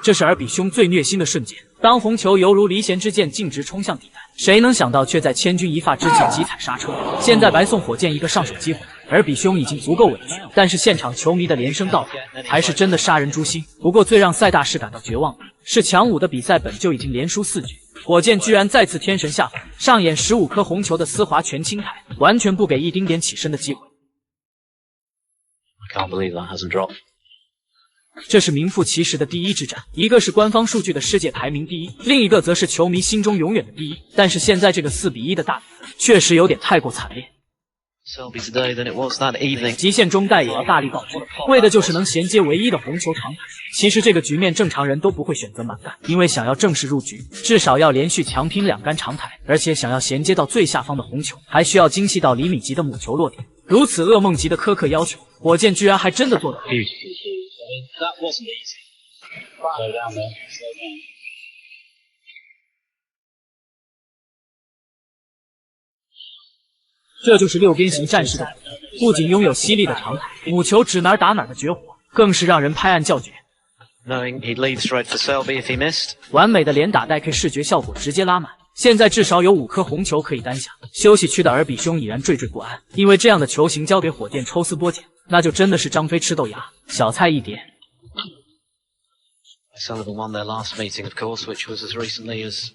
这是尔比兄最虐心的瞬间。当红球犹如离弦之箭，径直冲向底台，谁能想到却在千钧一发之际急踩刹车。现在白送火箭一个上手机会，尔比兄已经足够委屈，但是现场球迷的连声道歉，还是真的杀人诛心。不过最让赛大师感到绝望的是，强5的比赛本就已经连输4局，火箭居然再次天神下凡，上演15颗红球的丝滑全清台，完全不给一丁点起身的机会。I can't believe that hasn't dropped. 这是名副其实的第一之战，一个是官方数据的世界排名第一，另一个则是球迷心中永远的第一。但是现在这个4比1的大比分，确实有点太过惨烈。极限中带也要大力爆击，为的就是能衔接唯一的红球长台。其实这个局面正常人都不会选择满干，因为想要正式入局，至少要连续强拼2杆长台，而且想要衔接到最下方的红球，还需要精细到厘米级的母球落点。如此噩梦级的苛刻要求，火箭居然还真的做到了。That wasn't easy. Slow down there. Slow down. 这就是6边形战士的不仅拥有犀利的长台，母球指哪儿打哪儿的绝活，更是让人拍案叫绝。Knowing he'd lead straight for Selby if he missed. 完美的连打带 K 视觉效果直接拉满，现在至少有5颗红球可以单下。休息区的尔比兄已然惴惴不安，因为这样的球型交给火箭抽丝剥茧，那就真的是张飞吃豆芽，小菜一碟。Sullivan won their last meeting, of course, which was as recently as.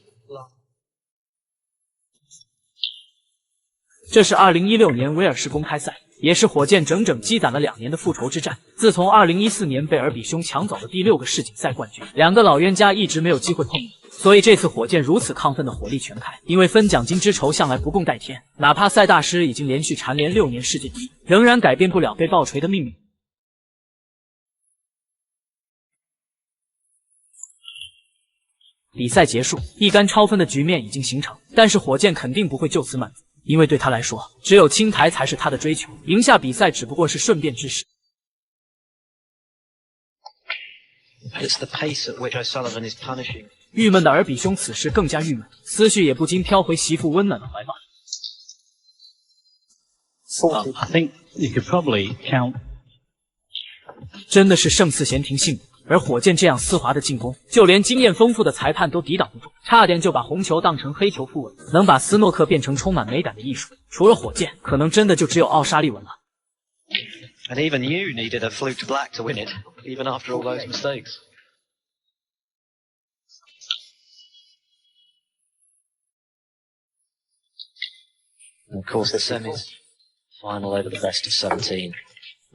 这是2016年威尔士公开赛，也是火箭整整积攒了2年的复仇之战。自从2014年被尔比兄抢走了第6个世锦赛冠军，2个老冤家一直没有机会碰面，所以这次火箭如此亢奋的火力全开。因为分奖金之仇向来不共戴天，哪怕赛大师已经连续蝉联6年世界第一，仍然改变不了被爆锤的命运。比赛结束，一杆超分的局面已经形成，但是火箭肯定不会就此满足，因为对他来说，只有清台才是他的追求，赢下比赛只不过是顺便之事。It's the pace at which O'Sullivan is punishing. 郁闷的尔比兄此时更加郁闷，思绪也不禁飘回媳妇温暖的怀抱。I think you could probably count. 真的是胜似闲庭信母。而火箭这样丝滑的进攻，就连经验丰富的裁判都抵挡不住，差点就把红球当成黑球复稳。能把斯诺克变成充满美感的艺术，除了火箭，可能真的就只有奥沙利文了。And even you needed a fluked black to win it, even after all those mistakes. And of course, the semis final over the best of 17.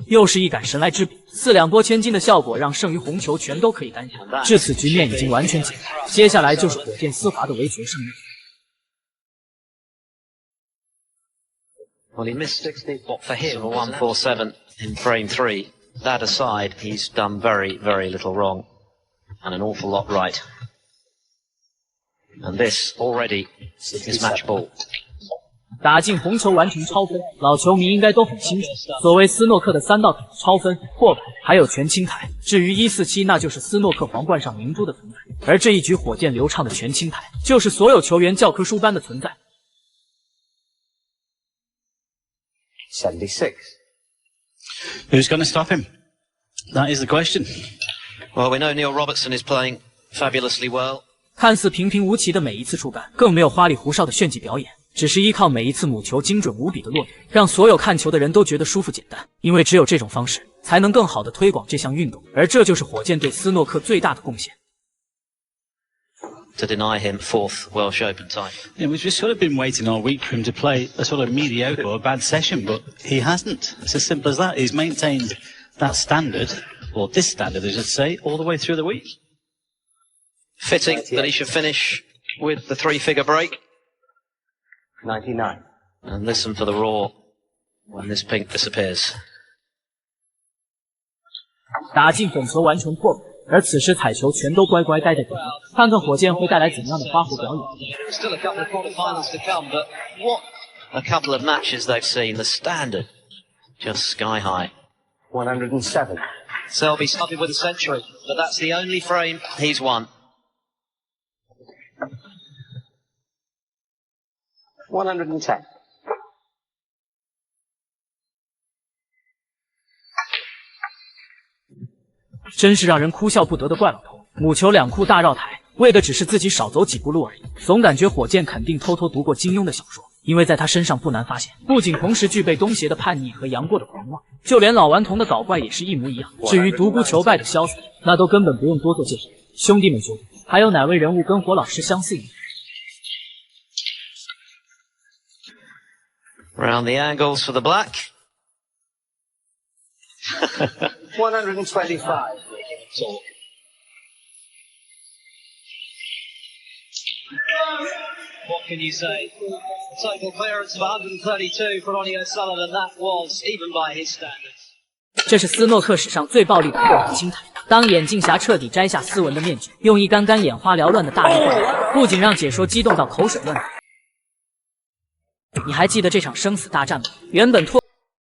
又是一杆神来之笔，4两拨千斤的效果让剩余红球全都可以单下，至此局面已经完全解开。接下来就是火箭丝滑的围球胜利。Well, he missed 60, what for him, a 147 in frame 3. That aside, he's done very, very little wrong, and an awful lot right. And this already is match ball. 打进红球完成超分，老球迷应该都很清楚，所谓斯诺克的3道台超分、破百，还有全清台。至于147，那就是斯诺克皇冠上明珠的存在。而这一局火箭流畅的全清台，就是所有球员教科书般的存在。76. Who's going to stop him? That is the question. Well, we know Neil Robertson is playing fabulously well. 看似平平无奇的每一次触杆，更没有花里胡哨的炫技表演。只是依靠每一次母球精准无比的落点，让所有看球的人都觉得舒服简单。因为只有这种方式，才能更好的推广这项运动，而这就是火箭对斯诺克最大的贡献。To deny him 4th Welsh Open title. Yeah, we've just sort of been waiting all week for him to play a sort of mediocre or bad session, but he hasn't. It's as simple as that. He's maintained that standard, or this standard, I should say, all the way through the week. Fitting that he should finish with the 3-figure break. 99. And listen for the roar when this pink disappears. 打进粉球完成破百，而此时彩球全都乖乖待在底部，看看火箭会带来怎样的花活表演。 Still a couple of quarterfinals to come, but what a couple of matches they've seen. The standard just sky high. 107. Selby started with a century, but that's the only frame he's won. 110. 真是让人哭笑不得的怪老头。母球两库大绕台，为的只是自己少走几步路而已。总感觉火箭肯定偷偷读过金庸的小说，因为在他身上不难发现，不仅同时具备东邪的叛逆和杨过的狂妄，就连老顽童的搞怪也是一模一样。至于独孤求败的潇洒，那都根本不用多做介绍。兄弟们觉得还有哪位人物跟火老师相似呢？ Round the angles for the black. 125. What can you say? Total clearance of 132 for Ronnie O'Sullivan. That was even by his standards. 这是斯诺克史上最暴力的破坏清台。当眼镜侠彻底摘下斯文的面具，用一杆杆眼花缭乱的大力灌篮，不仅让解说激动到口水乱淌。你还记得这场生死大战吗？原本拓